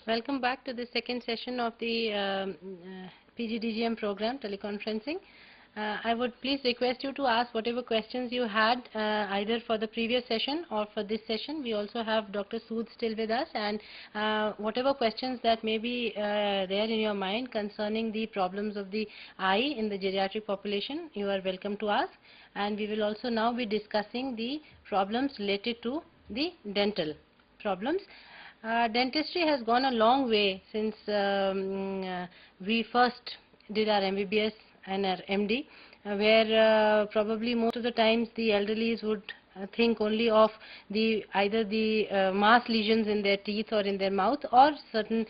Welcome back to the second session of the PGDGM program, teleconferencing. I would please request you to ask whatever questions you had either for the previous session or for this session. We also have Dr. Sood still with us, and whatever questions that may be there in your mind concerning the problems of the eye in the geriatric population, you are welcome to ask. And we will also now be discussing the problems related to the dental problems. Dentistry has gone a long way since we first did our MBBS and our MD, where probably most of the times the elderlies would think only of either the mass lesions in their teeth or in their mouth, or certain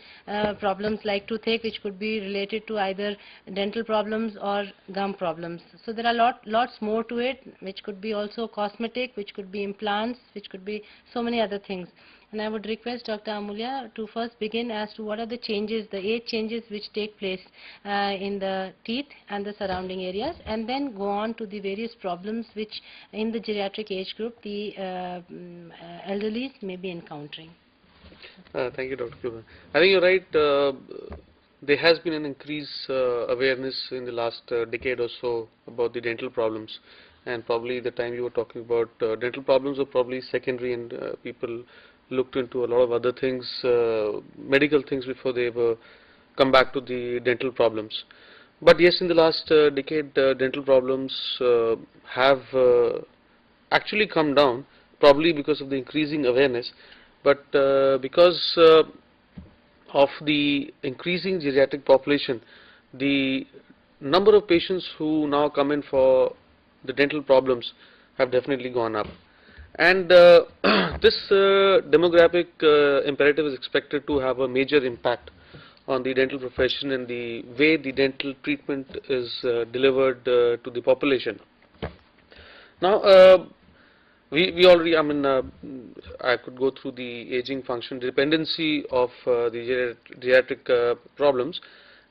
problems like toothache, which could be related to either dental problems or gum problems. So there are lots more to it, which could be also cosmetic, which could be implants, which could be so many other things. And I would request Dr. Amulya to first begin as to what are the changes, the age changes which take place in the teeth and the surrounding areas, and then go on to the various problems which in the geriatric age group the elderly may be encountering. Thank you, Dr. Kuba. I think you're right. There has been an increased awareness in the last decade or so about the dental problems, and probably the time you were talking about dental problems are probably secondary, and people looked into a lot of other things, medical things, before they ever come back to the dental problems. But yes, in the last decade, dental problems have actually come down, probably because of the increasing awareness, but because of the increasing geriatric population, the number of patients who now come in for the dental problems have definitely gone up. And this demographic imperative is expected to have a major impact on the dental profession and the way the dental treatment is delivered to the population. Now, we already, I could go through the aging function dependency of the geriatric problems,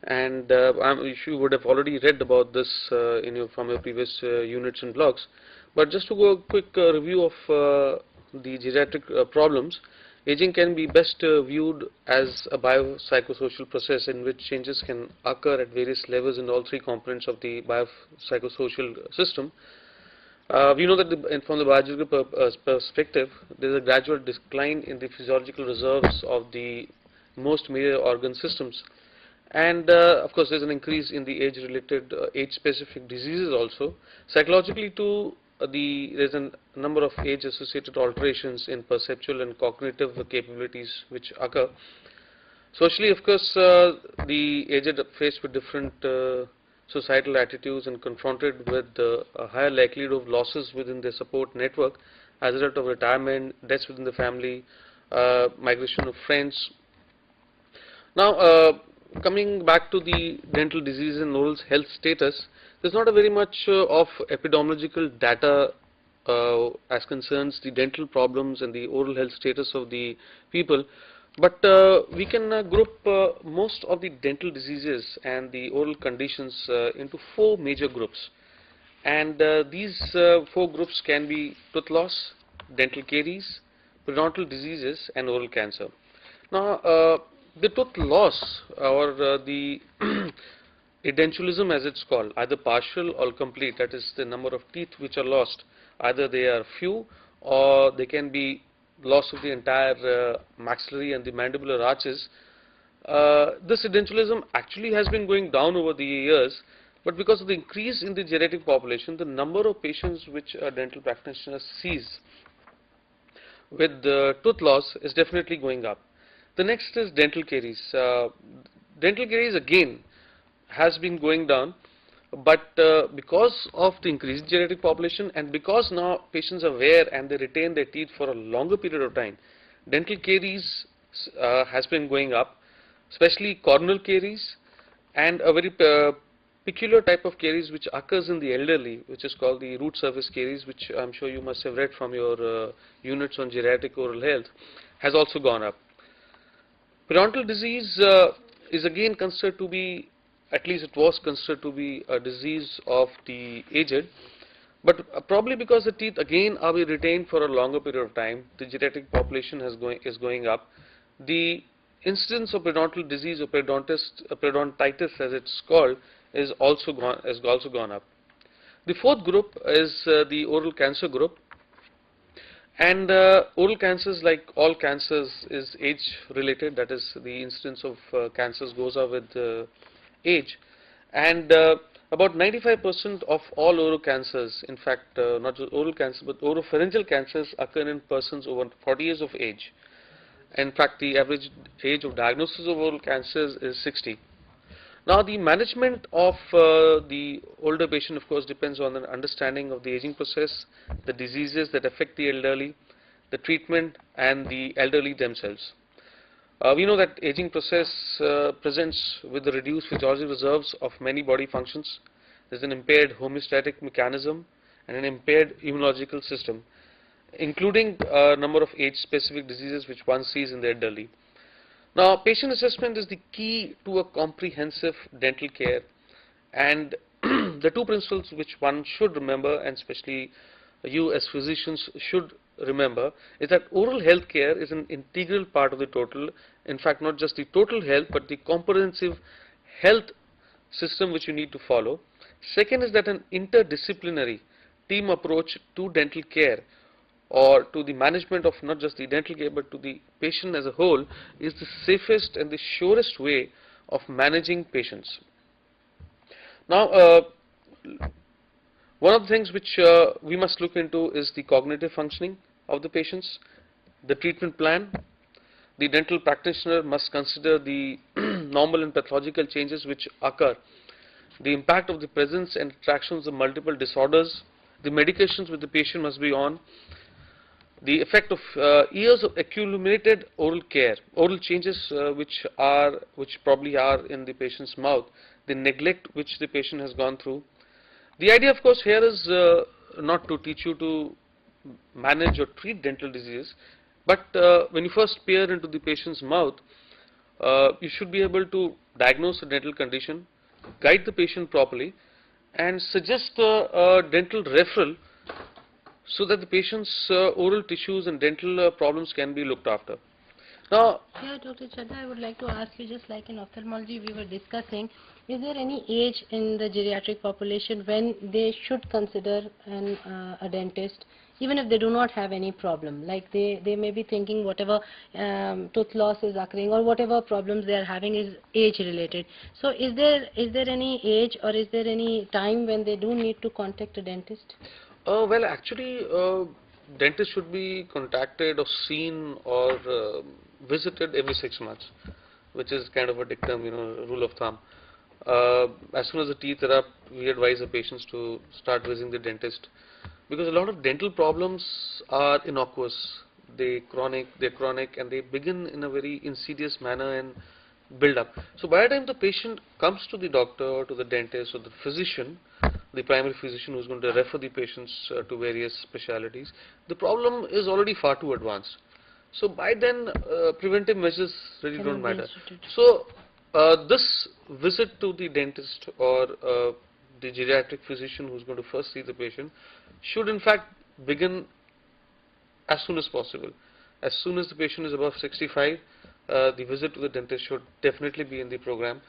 and you would have already read about this from your previous units and blogs. But just to go a quick review of the geriatric problems, aging can be best viewed as a biopsychosocial process in which changes can occur at various levels in all three components of the biopsychosocial system. We know that from the biological perspective, there is a gradual decline in the physiological reserves of the most major organ systems, and of course there is an increase in the age-related, age-specific diseases also. Psychologically too, there is a number of age-associated alterations in perceptual and cognitive capabilities which occur. Socially, of course, the aged are faced with different societal attitudes and confronted with a higher likelihood of losses within their support network as a result of retirement, deaths within the family, migration of friends. Now, coming back to the dental disease and oral health status, there's not a very much of epidemiological data as concerns the dental problems and the oral health status of the people. But we can group most of the dental diseases and the oral conditions into four major groups. And these four groups can be tooth loss, dental caries, periodontal diseases, and oral cancer. Now, the tooth loss, or the edentulism as it's called, either partial or complete, that is the number of teeth which are lost, either they are few or they can be loss of the entire maxillary and the mandibular arches. This edentulism actually has been going down over the years, but because of the increase in the geriatric population, the number of patients which a dental practitioner sees with tooth loss is definitely going up. The next is dental caries. Dental caries again has been going down, but because of the increased geriatric population and because now patients are aware and they retain their teeth for a longer period of time, dental caries has been going up, especially corneal caries and a very peculiar type of caries which occurs in the elderly, which is called the root surface caries, which I'm sure you must have read from your units on geriatric oral health, has also gone up. Periodontal disease is again considered to be, at least it was considered to be, a disease of the aged, but probably because the teeth again are retained for a longer period of time, the geriatric population is going up. The incidence of periodontal disease or periodontitis as it's called is also gone up. The fourth group is the oral cancer group, and oral cancers, like all cancers, is age related. That is, the incidence of cancers goes up with age, and about 95% of all oral cancers, in fact not just oral cancer but oropharyngeal cancers, occur in persons over 40 years of age. In fact, the average age of diagnosis of oral cancers is 60. Now, the management of the older patient, of course, depends on an understanding of the aging process, the diseases that affect the elderly, the treatment, and the elderly themselves. We know that aging process presents with the reduced physiological reserves of many body functions. There's an impaired homeostatic mechanism and an impaired immunological system, including a number of age-specific diseases which one sees in the elderly. Now, patient assessment is the key to a comprehensive dental care, and the two principles which one should remember, and especially you as physicians should remember, is that oral health care is an integral part of the total, in fact not just the total health but the comprehensive health system which you need to follow. Second is that an interdisciplinary team approach to dental care, or to the management of not just the dental care but to the patient as a whole, is the safest and the surest way of managing patients. Now, one of the things which we must look into is the cognitive functioning of the patients, the treatment plan. The dental practitioner must consider the normal and pathological changes which occur, the impact of the presence and attractions of multiple disorders, the medications which the patient must be on, the effect of years of accumulated oral care, oral changes which probably are in the patient's mouth, the neglect which the patient has gone through. The idea, of course, here is not to teach you to manage or treat dental diseases, but when you first peer into the patient's mouth, you should be able to diagnose a dental condition, guide the patient properly, and suggest a dental referral so that the patient's oral tissues and dental problems can be looked after. Now, yeah, Dr. Chadha, I would like to ask you, just like in ophthalmology we were discussing, is there any age in the geriatric population when they should consider a dentist, even if they do not have any problem? Like they may be thinking whatever tooth loss is occurring or whatever problems they are having is age related. So is there any age or is there any time when they do need to contact a dentist? well, actually, dentists should be contacted or seen or visited every 6 months, which is kind of a dictum, rule of thumb. As soon as the teeth are up, we advise the patients to start visiting the dentist, because a lot of dental problems are innocuous. They're chronic, and they begin in a very insidious manner and build up. So by the time the patient comes to the doctor or to the dentist or the physician, the primary physician who's going to refer the patients to various specialities, the problem is already far too advanced. So by then, preventive measures really don't matter. So this visit to the dentist or the geriatric physician who's going to first see the patient should in fact begin as soon as possible. As soon as the patient is above 65, the visit to the dentist should definitely be in the program.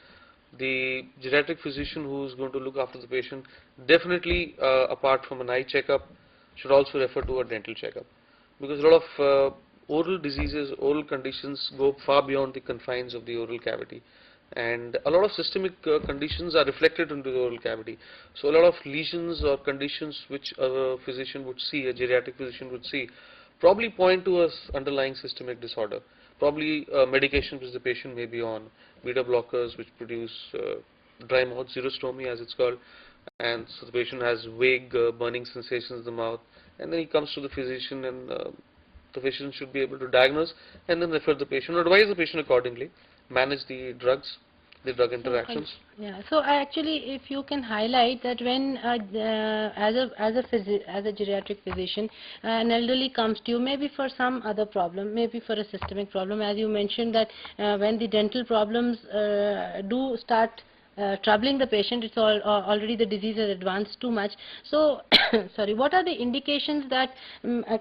The geriatric physician who is going to look after the patient, definitely apart from an eye checkup, should also refer to a dental checkup, because a lot of oral diseases, oral conditions go far beyond the confines of the oral cavity, and a lot of systemic conditions are reflected into the oral cavity. So a lot of lesions or conditions which a physician would see, a geriatric physician would see, probably point to a underlying systemic disorder. Probably medications which the patient may be on, beta blockers which produce dry mouth xerostomy as it's called, and so the patient has vague burning sensations in the mouth, and then he comes to the physician, and the physician should be able to diagnose and then refer the patient, or advise the patient accordingly, manage the drugs, the drug interactions. So actually, if you can highlight that when as a geriatric physician, an elderly comes to you, maybe for some other problem, maybe for a systemic problem, as you mentioned that when the dental problems do start troubling the patient. It's already the disease has advanced too much. So, sorry, what are the indications that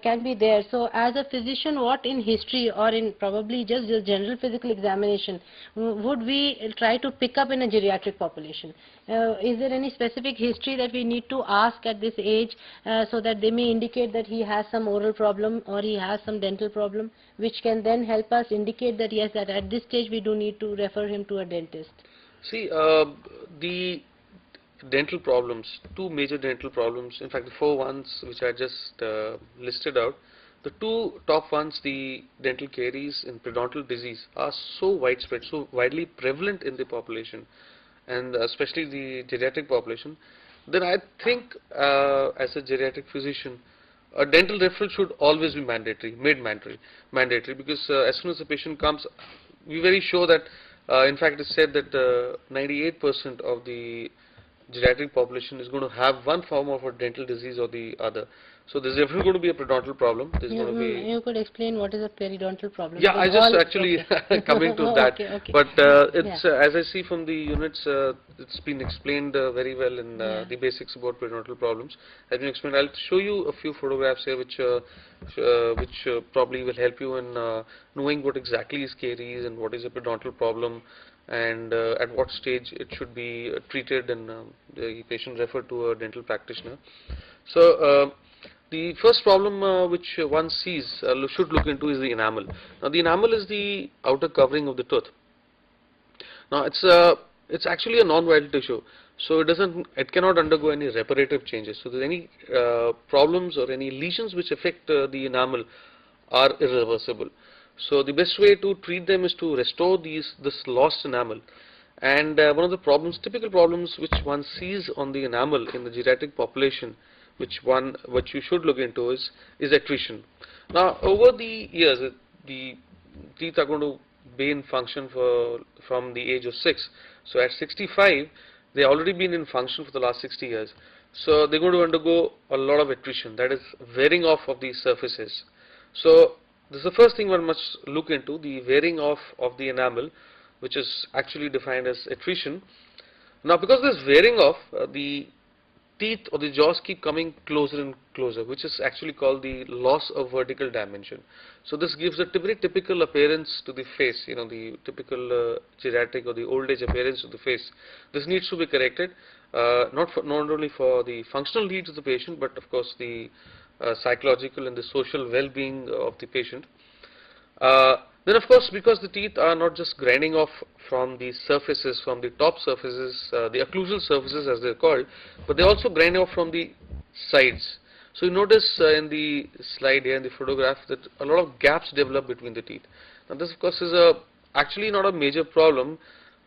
can be there? So, as a physician, what in history or in probably just a general physical examination would we try to pick up in a geriatric population? Is there any specific history that we need to ask at this age so that they may indicate that he has some oral problem or he has some dental problem, which can then help us indicate that yes, that at this stage we do need to refer him to a dentist? See, the dental problems, two major dental problems, in fact the four ones which I just listed out, the two top ones, the dental caries and periodontal disease, are so widespread, so widely prevalent in the population, and especially the geriatric population, then I think as a geriatric physician, a dental referral should always be mandatory, made mandatory, because as soon as the patient comes, we're very sure that, in fact, it's said that 98% of the geriatric population is going to have one form of a dental disease or the other. So there's definitely going to be a periodontal problem. There's going to be. You could explain what is a periodontal problem? Yeah, I just actually coming to that. Okay. But it's as I see from the units, it's been explained very well in the basics about periodontal problems. Has been explained. I'll show you a few photographs here, which probably will help you in knowing what exactly is caries and what is a periodontal problem, and at what stage it should be treated and the patient referred to a dental practitioner. So. The first problem which one sees, should look into, is the enamel. Now the enamel is the outer covering of the tooth. Now it's actually a non-vital tissue, so it cannot undergo any reparative changes. So there's any problems or any lesions which affect the enamel are irreversible. So the best way to treat them is to restore this lost enamel. And one of the typical problems which one sees on the enamel in the geriatric population, which you should look into, is attrition. Now over the years, the teeth are going to be in function from the age of 6. So at 65, they already been in function for the last 60 years. So they're going to undergo a lot of attrition, that is wearing off of these surfaces. So this is the first thing one must look into, the wearing off of the enamel, which is actually defined as attrition. Now because of this wearing off, the teeth or the jaws keep coming closer and closer, which is actually called the loss of vertical dimension. So this gives a very typical appearance to the face, the typical geriatric or the old age appearance of the face. This needs to be corrected, not only for the functional needs of the patient, but of course the psychological and the social well-being of the patient. Then of course, because the teeth are not just grinding off from the surfaces, from the top surfaces, the occlusal surfaces as they're called, but they also grind off from the sides. So you notice in the slide here in the photograph that a lot of gaps develop between the teeth. Now this of course is actually not a major problem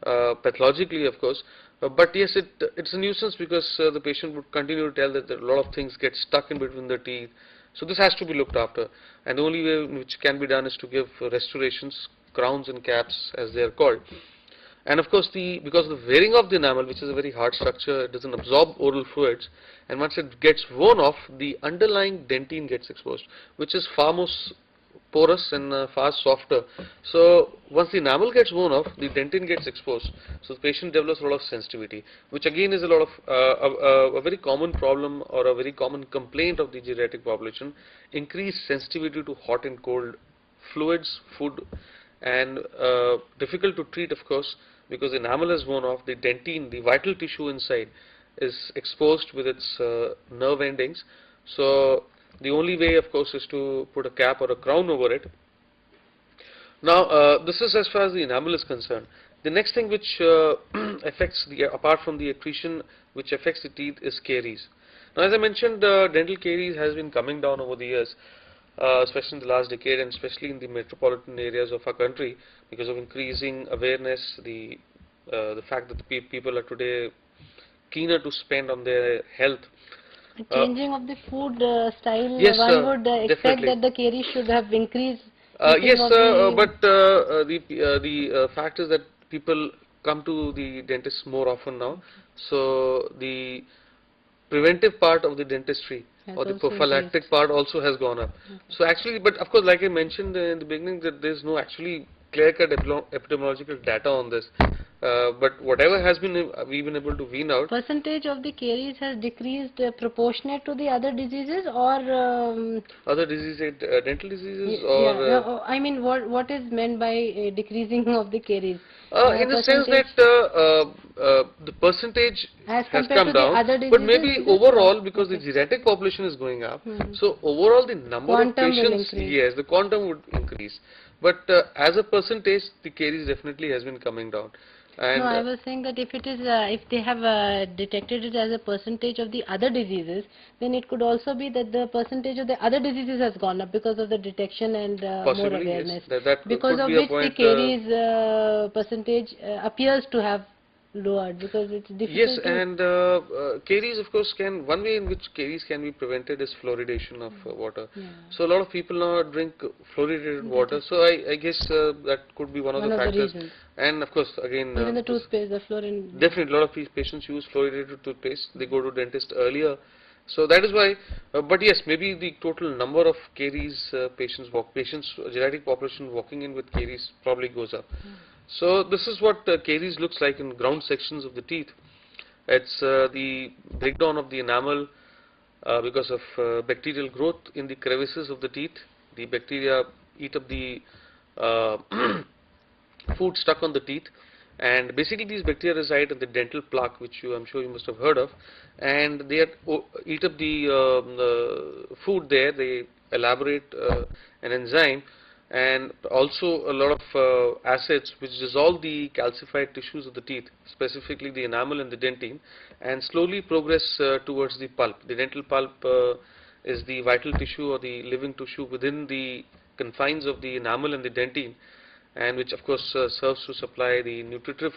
pathologically, of course, but yes, it's a nuisance because the patient would continue to tell that a lot of things get stuck in between the teeth. So this has to be looked after, and the only way which can be done is to give restorations, crowns and caps as they are called. And of course because of the wearing of the enamel, which is a very hard structure, it doesn't absorb oral fluids, and once it gets worn off, the underlying dentine gets exposed, which is far more porous and far softer. So once the enamel gets worn off, the dentine gets exposed, so the patient develops a lot of sensitivity, which again is a lot of a very common problem or a very common complaint of the geriatric population: increased sensitivity to hot and cold fluids, food, and difficult to treat, of course, because the enamel is worn off. The dentine, the vital tissue inside, is exposed with its nerve endings. So the only way, of course, is to put a cap or a crown over it. Now, this is as far as the enamel is concerned. The next thing which affects apart from the attrition, which affects the teeth, is caries. Now, as I mentioned, dental caries has been coming down over the years, especially in the last decade, and especially in the metropolitan areas of our country, because of increasing awareness, the fact that the people are today keener to spend on their health. Changing of the food style, yes, one would expect definitely that the caries should have increased. Yes, but the fact is that people come to the dentist more often now, so the preventive part of the dentistry or the prophylactic part also has gone up. Okay. So actually, but of course, like I mentioned in the beginning, that there is no actually clear-cut epidemiological data on this. but whatever has been we've been able to wean out. Percentage of the caries has decreased proportionate to the other diseases, or Other diseases, dental diseases, yeah, or I mean, what is meant by decreasing of the caries? in the sense Percentage that the percentage as has compared come to the down, other but diseases, maybe is it? overall, because the Okay. geriatric population is going up, Mhm. so overall the number of Quantum will patients, increase. yes, the quantum would increase. But as a percentage, the caries definitely has been coming down. No, And I was saying that if it is, if they have detected it as a percentage of the other diseases, then it could also be that the percentage of the other diseases has gone up because of the detection and more possibly, yes, awareness. that Because could of be a which the point. caries percentage appears to have lowered, because it's Yes, difficult to. and caries, of course, can one way in which caries can be prevented is fluoridation of water. Yeah. So a lot of people now drink fluoridated That water. is So I guess that could be one of one the of the factors. reasons. And of course, again, Even the this toothpaste, the fluorine. definitely a lot of these patients use fluoridated toothpaste. They go to dentist earlier. So that is why, but yes, maybe the total number of caries patients, geriatric population walking in with caries probably goes up. So this is what caries looks like in ground sections of the teeth. It's the breakdown of the enamel because of bacterial growth in the crevices of the teeth. The bacteria eat up the uh, food stuck on the teeth, and basically these bacteria reside in the dental plaque, which I'm sure you must have heard of, and they eat up the food there. They elaborate an enzyme and also a lot of acids which dissolve the calcified tissues of the teeth, specifically the enamel and the dentine, and slowly progress towards the pulp. The dental pulp is the vital tissue or the living tissue within the confines of the enamel and the dentine, and which of course serves to supply the nutritive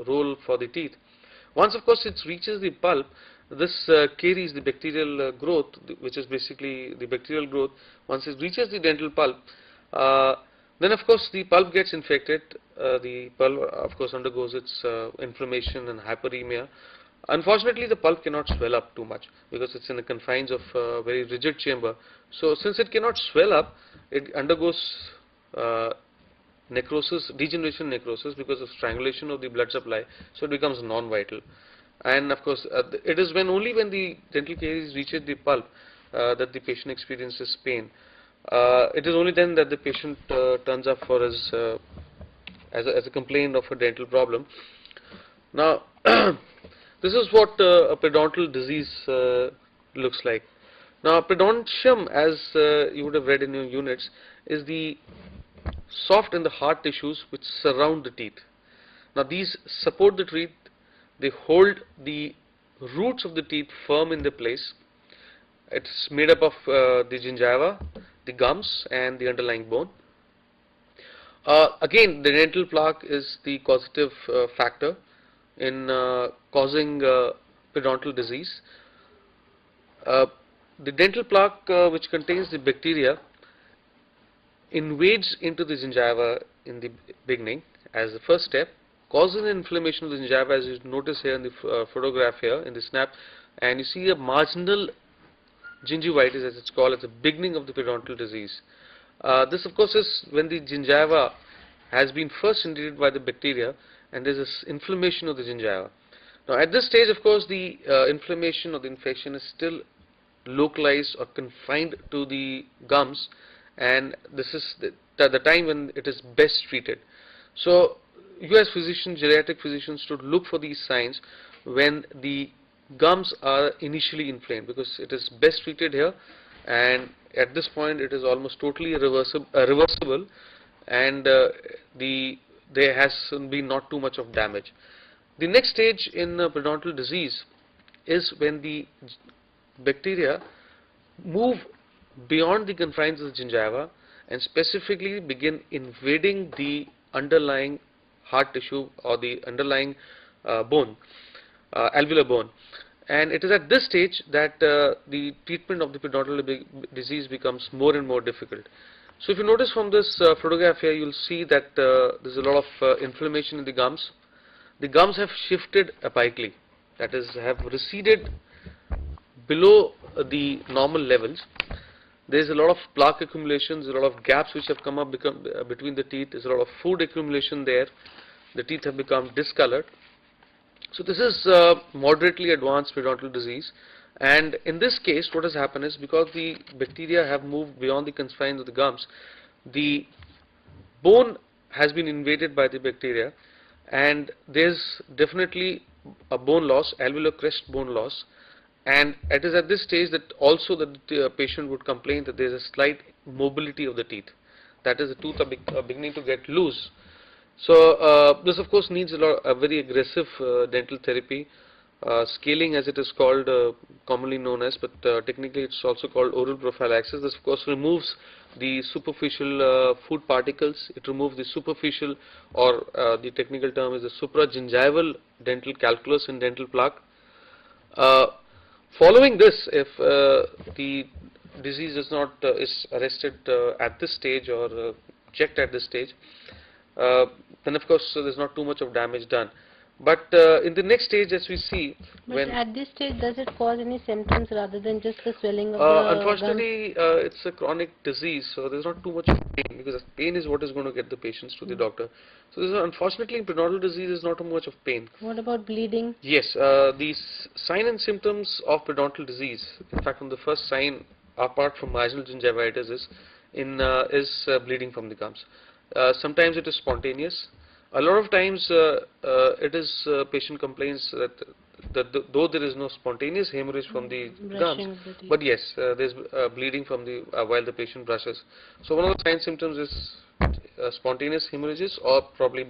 role for the teeth. Once of course it reaches the pulp, this carries the bacterial growth, which is basically the bacterial growth. Once it reaches the dental pulp, uh, then of course the pulp gets infected. The pulp of course undergoes its inflammation and hyperemia. Unfortunately, the pulp cannot swell up too much because it's in the confines of a very rigid chamber. So since it cannot swell up, it undergoes uh, necrosis, degeneration necrosis, because of strangulation of the blood supply, so it becomes non-vital. And of course, it is only when the dental caries reaches the pulp that the patient experiences pain. It is only then that the patient turns up for his as a complaint of a dental problem. Now, this is what a periodontal disease looks like. Now, periodontium, as you would have read in your units, is the soft and the hard tissues which surround the teeth. Now, these support the teeth. They hold the roots of the teeth firm in their place. It's made up of the gingiva, the gums, and the underlying bone. Again, the dental plaque is the causative factor in causing periodontal disease. The dental plaque, which contains the bacteria, invades into the gingiva in the beginning as the first step, causes an inflammation of the gingiva, as you notice here in the photograph here in the snap, and you see a marginal gingivitis, as it's called, at the beginning of the periodontal disease. This of course is when the gingiva has been first invaded by the bacteria and there is this inflammation of the gingiva. Now at this stage, of course, the inflammation or the infection is still localized or confined to the gums, and this is the time when it is best treated. So you as physicians, geriatric physicians, should look for these signs when the gums are initially inflamed, because it is best treated here, and at this point it is almost totally reversible, and there has been not too much of damage. The next stage in periodontal disease is when the bacteria move beyond the confines of the gingiva and specifically begin invading the underlying hard tissue or the underlying bone, alveolar bone. And it is at this stage that the treatment of the periodontal disease becomes more and more difficult. So if you notice from this photograph here, you will see that there is a lot of inflammation in the gums. The gums have shifted apically, that is, have receded below the normal levels. There is a lot of plaque accumulations, a lot of gaps which have come up between the teeth. There is a lot of food accumulation there. the teeth have become discolored. So this is moderately advanced periodontal disease, and in this case what has happened is, because the bacteria have moved beyond the confines of the gums, the bone has been invaded by the bacteria, and there's definitely a bone loss, alveolar crest bone loss, and it is at this stage that also the patient would complain that there is a slight mobility of the teeth. That is, the tooth are beginning to get loose. So this of course needs a very aggressive dental therapy, scaling as it is called, commonly known as, but technically it's also called oral prophylaxis. This of course removes the superficial food particles. It removes the superficial, or the technical term is the supragingival dental calculus and dental plaque. Following this, if the disease is not is arrested at this stage, or checked at this stage, then of course there's not too much of damage done. But in the next stage, as we see, But when at this stage, does it cause any symptoms rather than just the swelling of the gums? unfortunately, it's a chronic disease, so there's not too much of pain, because pain is what is going to get the patients to the doctor. So there's unfortunately in periodontal disease is not too much of pain. What about bleeding? Yes, the sign and symptoms of periodontal disease, in fact, on the first sign, apart from marginal gingivitis, is bleeding from the gums. Sometimes it is spontaneous. A lot of times it is patient complains that though there is no spontaneous hemorrhage from the gums, Brushing of the teeth. but yes, there's bleeding from the while the patient brushes. So one of the sign symptoms is spontaneous hemorrhages, or probably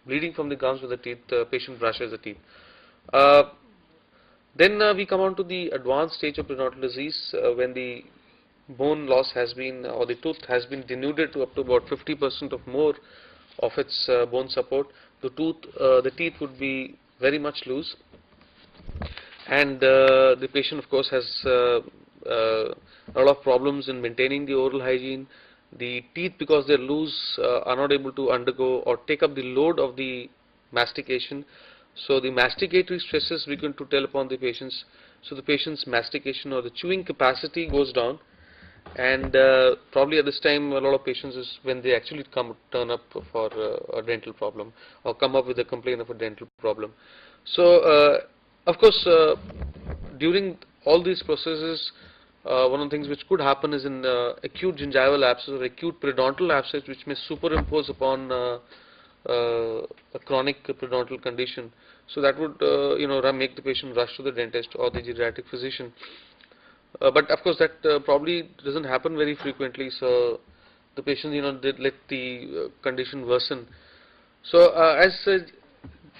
bleeding from the gums with the teeth. Patient brushes the teeth. Then we come on to the advanced stage of periodontal disease, when the bone loss has been, or the tooth has been denuded to up to about 50% of more of its bone support. The teeth would be very much loose, and the patient of course has a lot of problems in maintaining the oral hygiene. The teeth, because they're loose, are not able to undergo or take up the load of the mastication. So the masticatory stresses begin to tell upon the patients. So the patient's mastication or the chewing capacity goes down, and probably at this time a lot of patients is when they actually turn up for a dental problem, or come up with a complaint of a dental problem. So of course during all these processes, one of the things which could happen is in acute gingival abscess or acute periodontal abscess, which may superimpose upon a chronic periodontal condition. So that would make the patient rush to the dentist or the geriatric physician. But of course that probably doesn't happen very frequently, so the patient they let the condition worsen. So as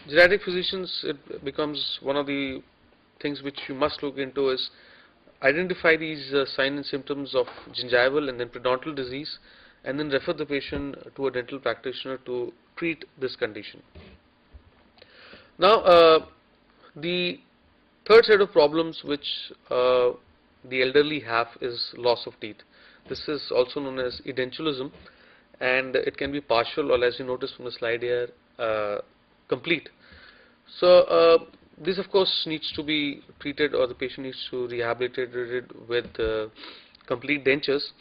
geriatric physicians, it becomes one of the things which you must look into is identify these signs and symptoms of gingival and then periodontal disease, and then refer the patient to a dental practitioner to treat this condition. Now the third set of problems which the elderly have is loss of teeth. This is also known as edentulism, and it can be partial, or as you notice from the slide here, complete. So this of course needs to be treated, or the patient needs to be rehabilitated with complete dentures.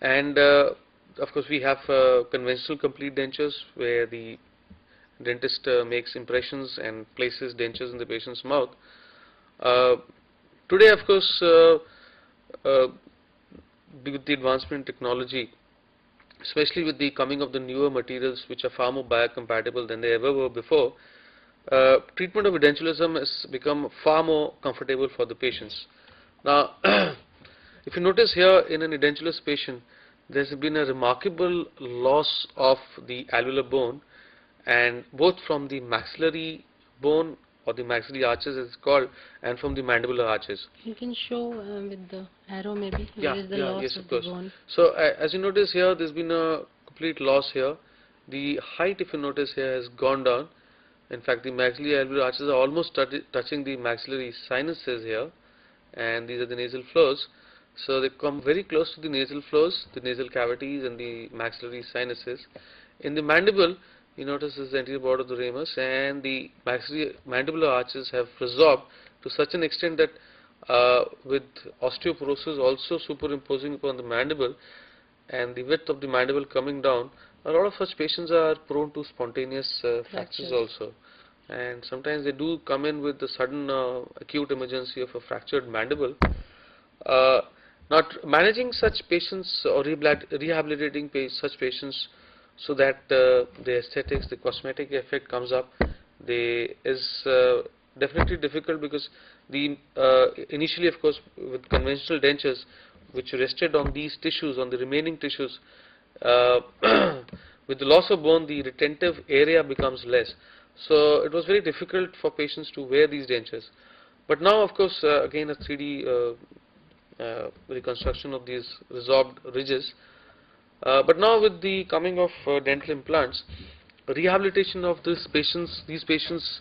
And of course we have conventional complete dentures, where the dentist makes impressions and places dentures in the patient's mouth. Today, of course, with the advancement in technology, especially with the coming of the newer materials which are far more biocompatible than they ever were before, treatment of edentulism has become far more comfortable for the patients. Now, if you notice here, in an edentulous patient, there has been a remarkable loss of the alveolar bone, and both from the maxillary bone, or the maxillary arches as it's called, and from the mandibular arches. You can show with the arrow maybe Yeah, where is the yeah, loss yes, of of the course. bone. So as you notice here, there's been a complete loss here. The height, if you notice here, has gone down. In fact, the maxillary alveolar arches are almost touching the maxillary sinuses here, and these are the nasal floors. So they come very close to the nasal floors, the nasal cavities, and the maxillary sinuses. In the mandible, you notice this is the anterior border of the ramus, and the maxillary mandibular arches have resorbed to such an extent that with osteoporosis also superimposing upon the mandible, and the width of the mandible coming down, a lot of such patients are prone to spontaneous fractures Fractures. also, and sometimes they do come in with the sudden acute emergency of a fractured mandible. Uh, Not managing such patients or rehabilitating such patients so that the aesthetics, the cosmetic effect comes up, is definitely difficult, because the initially, of course, with conventional dentures, which rested on these tissues, on the remaining tissues, uh, with the loss of bone, the retentive area becomes less. So it was very difficult for patients to wear these dentures. But now, of course, again a 3D reconstruction of these resorbed ridges. But now with the coming of dental implants, rehabilitation of these patients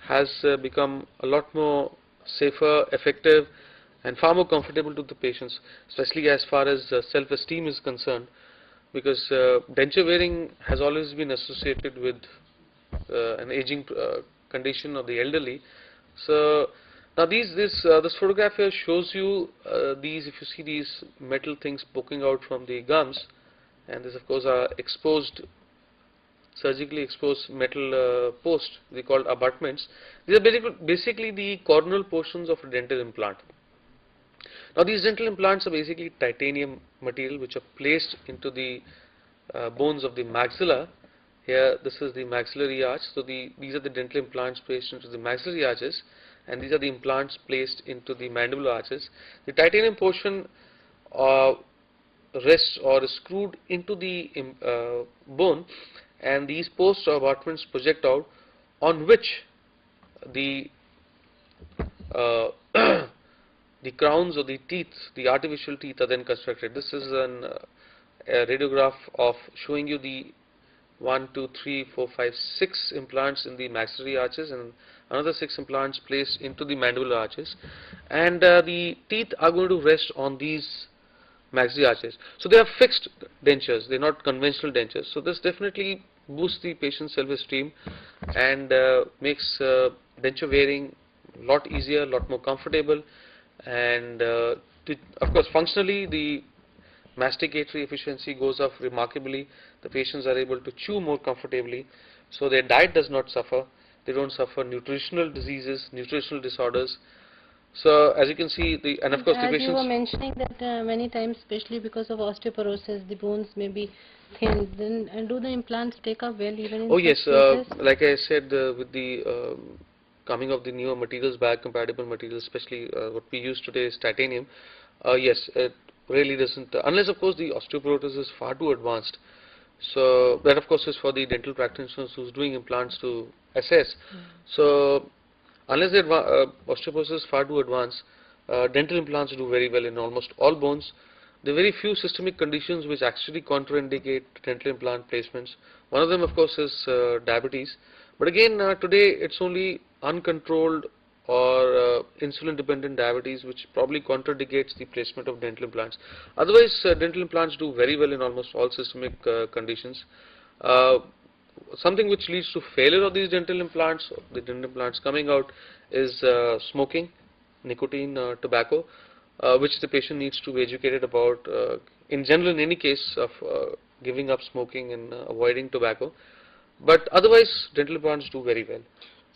has become a lot more safer, effective, and far more comfortable to the patients, especially as far as self-esteem is concerned, because denture wearing has always been associated with an aging condition of the elderly. So now this photograph here shows you if you see these metal things poking out from the gums, and this of course are surgically exposed metal posts, they called abutments. These are basically the corneal portions of a dental implant. Now these dental implants are basically titanium material which are placed into the bones of the maxilla. Here this is the maxillary arch, so these are the dental implants placed into the maxillary arches, and these are the implants placed into the mandibular arches. The titanium portion rests or is screwed into the bone, and these posts or abutments project out, on which the uh, the crowns or the teeth, the artificial teeth, are then constructed. This is a radiograph of showing you the 1, 2, 3, 4, 5, 6 implants in the maxillary arches, and another 6 implants placed into the mandibular arches, and the teeth are going to rest on these maxillary arches. So they are fixed dentures, they are not conventional dentures. So this definitely boosts the patient's self-esteem and makes denture wearing a lot easier, a lot more comfortable, and of course functionally the masticatory efficiency goes up remarkably. The patients are able to chew more comfortably, so their diet does not suffer. They don't suffer nutritional diseases, nutritional disorders. So as you can see, and of course the As you were patients. mentioning that many times, especially because of osteoporosis, the bones may be thin. Then do the implants take up well even in Oh such yes, cases? like I said, with the coming of the newer materials, biocompatible materials, especially what we use today is titanium. Yes, it really doesn't, unless of course the osteoporosis is far too advanced. So that of course is for the dental practitioners who's doing implants to assess. So unless the osteoporosis is far too advanced, dental implants do very well in almost all bones. There are very few systemic conditions which actually contraindicate dental implant placements. One of them, of course, is diabetes. But again, today it's only uncontrolled or insulin-dependent diabetes which probably contraindicates the placement of dental implants. Otherwise, dental implants do very well in almost all systemic conditions. Uh, Something which leads to failure of these dental implants, the dental implants coming out, is smoking, nicotine, tobacco, which the patient needs to be educated about. In general, in any case of giving up smoking and avoiding tobacco, but otherwise, dental implants do very well.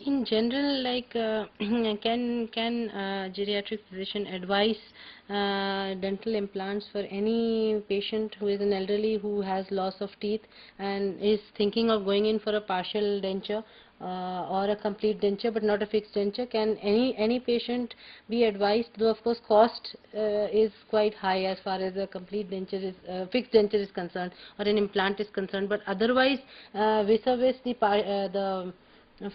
In general, like can geriatric physician advise dental implants for any patient who is an elderly who has loss of teeth and is thinking of going in for a partial denture or a complete denture but not a fixed denture? Can any patient be advised, though of course cost is quite high as far as a complete denture is fixed denture is concerned or an implant is concerned, but otherwise vis-a-vis the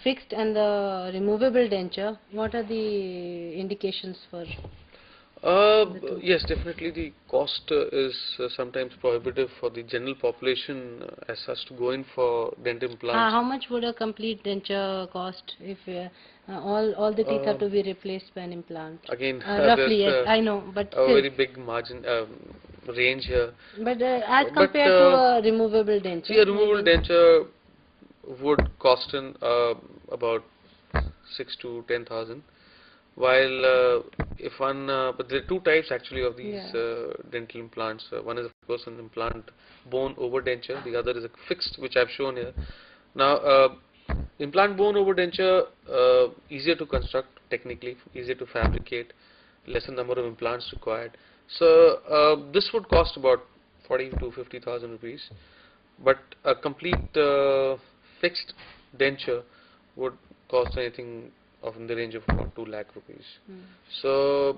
fixed and the removable denture, what are the indications for the two? Yes, definitely the cost is sometimes prohibitive for the general population as such to go in for dental implants. How much would a complete denture cost if all the teeth have to Um, be replaced by an implant? Again, Roughly, there's yes, I know, but a still. very big margin range here. But as But compared to a removable see, a denture, removable maybe. denture would cost in about 6 to 10,000. while if one, but there are two types actually of these Yeah. dental implants. One is of course an implant bone over denture, the other is a fixed, which I've shown here. Now, implant bone over denture, easier to construct technically, easier to fabricate, lesser number of implants required. So this would cost about 40 to 50,000 rupees, but a complete fixed denture would cost anything of in the range of about 2 lakh rupees. So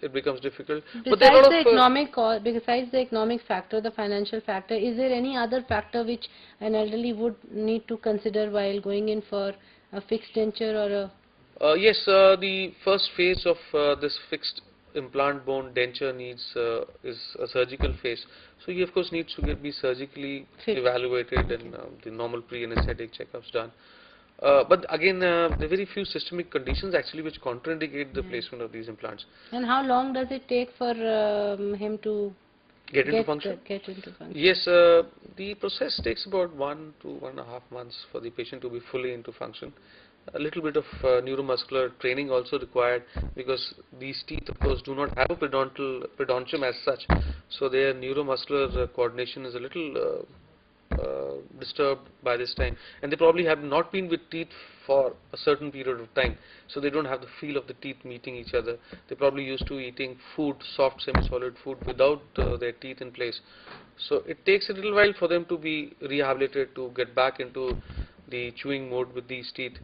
it becomes difficult. But there are a Besides lot the of besides the economic factor, the financial factor, is there any other factor which an elderly would need to consider while going in for a fixed denture or a yes, the first phase of this fixed implant bone denture is a surgical phase. So he of course needs to be surgically fit? evaluated and the normal pre-anesthetic checkups done. But again, there are very few systemic conditions actually which contraindicate the placement of these implants. And how long does it take for him to Get into function? get into function? Yes, the process takes about 1 to 1.5 months for the patient to be fully into function. A little bit of neuromuscular training also required, because these teeth of course do not have a pedontium as such, so their neuromuscular coordination is a little disturbed by this time, and they probably have not been with teeth for a certain period of time, so they don't have the feel of the teeth meeting each other. They're probably used to eating food, soft semi-solid food, without their teeth in place. So it takes a little while for them to be rehabilitated to get back into the chewing mode with these teeth.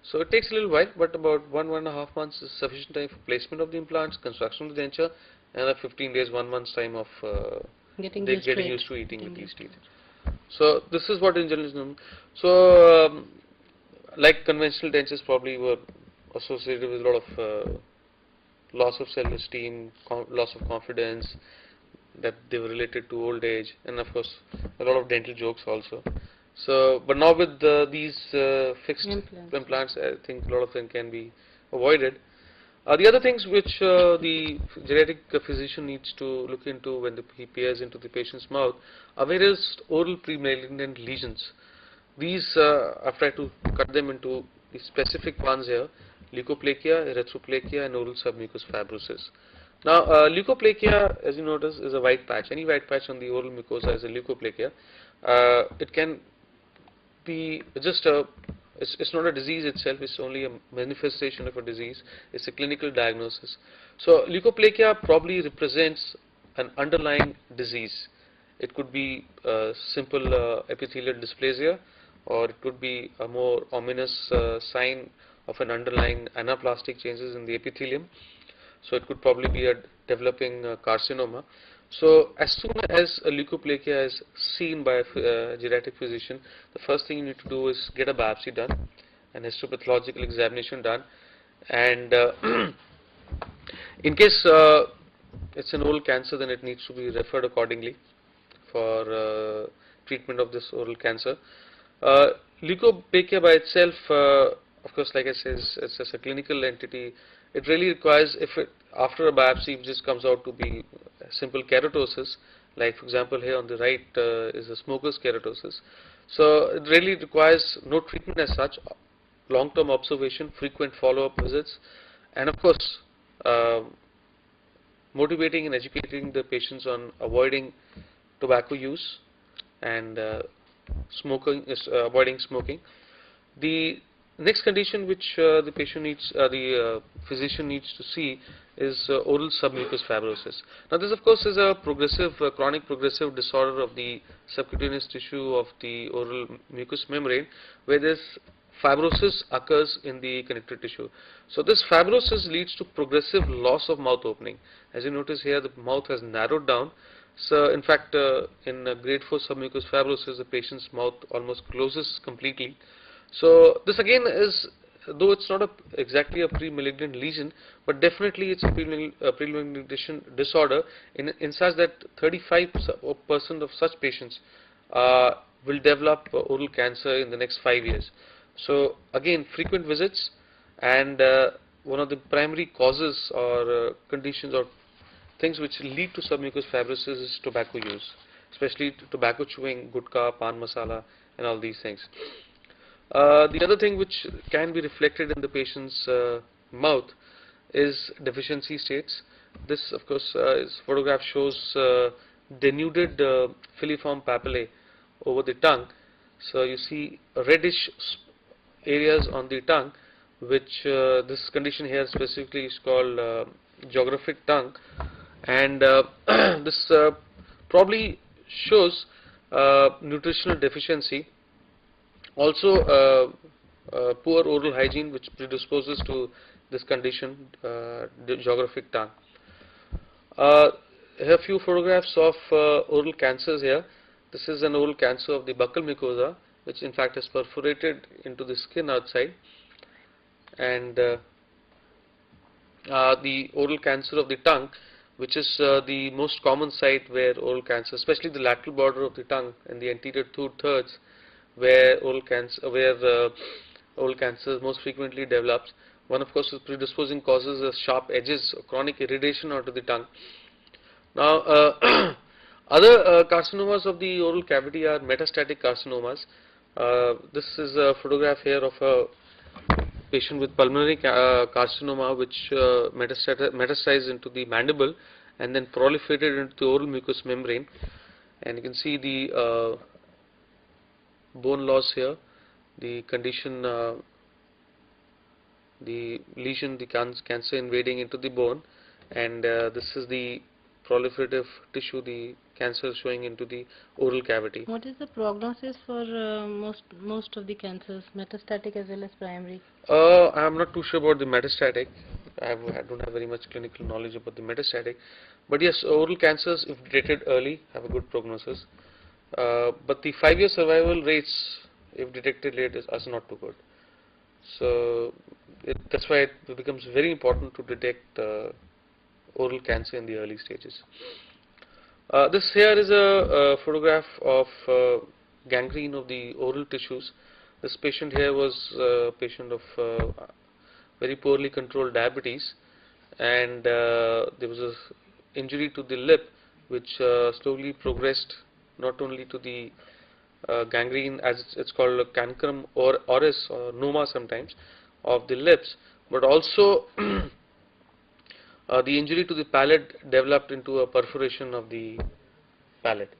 So it takes a little while, but about 1.5 months is sufficient time for placement of the implants, construction of the denture, and a 15 days, 1 month's time of Getting getting used used to to eating with Getting these used to teeth. So this is what in general is known. So like conventional dentures probably were associated with a lot of loss of self-esteem, loss of confidence, that they were related to old age, and of course a lot of dental jokes also. So, but now with these fixed implants, I think a lot of them can be avoided. The other things which the geriatric physician needs to look into when he peers into the patient's mouth are various oral premalignant lesions. These, I've tried to cut them into the specific ones here: leukoplakia, erythroplakia, and oral submucous fibrosis. Now, leukoplakia, as you notice, is a white patch. Any white patch on the oral mucosa is a leukoplakia. It can be just it's not a disease itself, it's only a manifestation of a disease, it's a clinical diagnosis. So leukoplakia probably represents an underlying disease. It could be simple epithelial dysplasia, or it could be a more ominous sign of an underlying anaplastic changes in the epithelium. So it could probably be a developing carcinoma. So as soon as a leukoplakia is seen by a geriatric physician, the first thing you need to do is get a biopsy done, an histopathological examination done, and in case it's an oral cancer, then it needs to be referred accordingly for treatment of this oral cancer. Leukoplakia by itself, of course, like I said, it's just a clinical entity. It really requires, if it, after a biopsy it just comes out to be simple keratosis, like for example here on the right is a smoker's keratosis. So it really requires no treatment as such, long-term observation, frequent follow-up visits, and of course motivating and educating the patients on avoiding tobacco use and avoiding smoking. The next condition which the patient needs, the physician needs to see is oral submucous fibrosis. Now this of course is a progressive, chronic progressive disorder of the subcutaneous tissue of the oral mucous membrane, where this fibrosis occurs in the connective tissue. So this fibrosis leads to progressive loss of mouth opening. As you notice here, the mouth has narrowed down. So in fact, in grade 4 submucous fibrosis, the patient's mouth almost closes completely. So this again is, though it's not exactly a pre-malignant lesion, but definitely it's a pre-malignant disorder in such that 35% of such patients will develop oral cancer in the next 5 years. So again, frequent visits, and one of the primary causes or conditions or things which lead to submucous fibrosis is tobacco use, especially tobacco chewing, gutka, pan masala, and all these things. The other thing which can be reflected in the patient's mouth is deficiency states. This, of course, photograph shows denuded filiform papillae over the tongue. So you see reddish areas on the tongue, which this condition here specifically is called geographic tongue, and this probably shows nutritional deficiency. Also, poor oral hygiene, which predisposes to this condition, the geographic tongue. Here a few photographs of oral cancers here. This is an oral cancer of the buccal mucosa, which in fact is perforated into the skin outside, and the oral cancer of the tongue, which is the most common site where oral cancer, especially the lateral border of the tongue and the anterior 2/3, where oral cancer most frequently develops. One, of course, is predisposing causes of sharp edges, chronic irritation onto the tongue. Now, other carcinomas of the oral cavity are metastatic carcinomas. This is a photograph here of a patient with pulmonary carcinoma, which metastasized into the mandible and then proliferated into the oral mucous membrane. And you can see the bone loss here, the condition, the lesion, the cancer invading into the bone, and this is the proliferative tissue, the cancer showing into the oral cavity. What is the prognosis for most of the cancers, metastatic as well as primary? I am not too sure about the metastatic. I don't have very much clinical knowledge about the metastatic, but yes, oral cancers, if detected early, have a good prognosis. But the 5-year survival rates, if detected late, is not too good. So that's why it becomes very important to detect oral cancer in the early stages. This here is a photograph of gangrene of the oral tissues. This patient here was a patient of very poorly controlled diabetes, and there was an injury to the lip, which slowly progressed not only to the gangrene, as it's called, cancrum or oris or noma sometimes, of the lips, but also the injury to the palate developed into a perforation of the palate,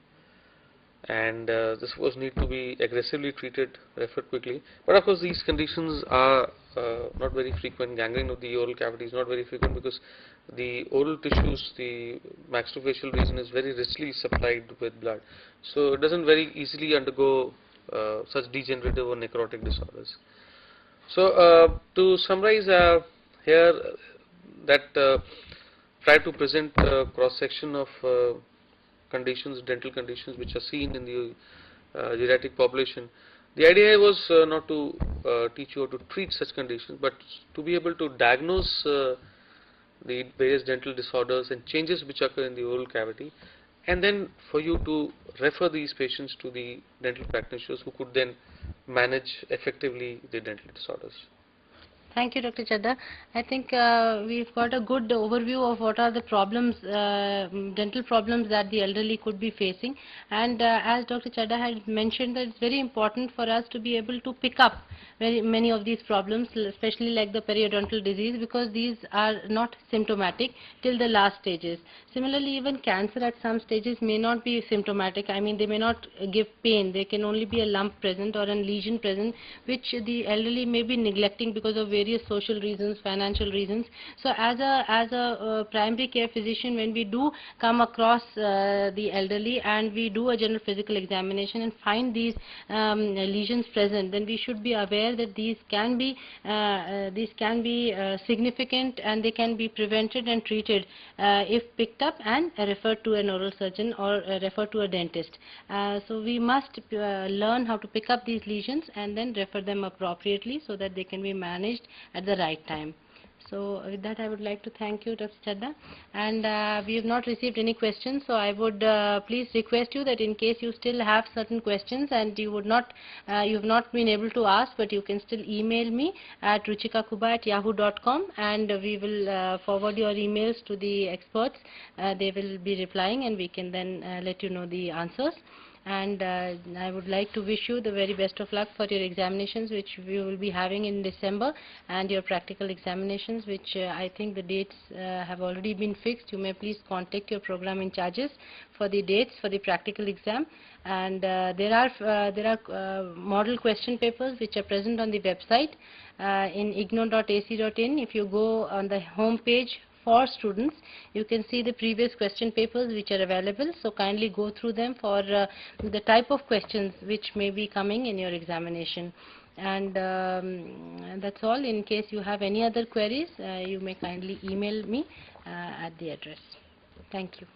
and this was need to be aggressively treated, referred quickly. But of course, these conditions are not very frequent. Gangrene of the oral cavity is not very frequent because the oral tissues, the maxillofacial region, is very richly supplied with blood, so it doesn't very easily undergo such degenerative or necrotic disorders. So to summarize here, that try to present a cross section of conditions, dental conditions, which are seen in the geriatric population. The idea was not to teach you how to treat such conditions, but to be able to diagnose the various dental disorders and changes which occur in the oral cavity, and then for you to refer these patients to the dental practitioners who could then manage effectively the dental disorders. Thank you, Dr. Chadha. I think we've got a good overview of what are the problems, dental problems that the elderly could be facing. And as Dr. Chadha had mentioned, that it's very important for us to be able to pick up very many of these problems, especially like the periodontal disease, because these are not symptomatic till the last stages. Similarly, even cancer at some stages may not be symptomatic. I mean, they may not give pain. There can only be a lump present or a lesion present, which the elderly may be neglecting because of various social reasons, financial reasons. So as a primary care physician, when we do come across the elderly and we do a general physical examination and find these lesions present, then we should be aware that these can be significant, and they can be prevented and treated if picked up and referred to an oral surgeon or referred to a dentist. So we must learn how to pick up these lesions and then refer them appropriately so that they can be managed at the right time. So with that, I would like to thank you, Dr. Chadha, and we have not received any questions, so I would please request you that in case you still have certain questions and you have not been able to ask, but you can still email me at ruchikakuba@yahoo.com, and we will forward your emails to the experts. They will be replying, and we can then let you know the answers. and I would like to wish you the very best of luck for your examinations, which we will be having in December, and your practical examinations, which I think the dates have already been fixed. You may please contact your program in charges for the dates for the practical exam. And there are model question papers which are present on the website in igno.ac.in. If you go on the home page for students, you can see the previous question papers which are available. So kindly go through them for the type of questions which may be coming in your examination. And that's all. In case you have any other queries, you may kindly email me at the address. Thank you.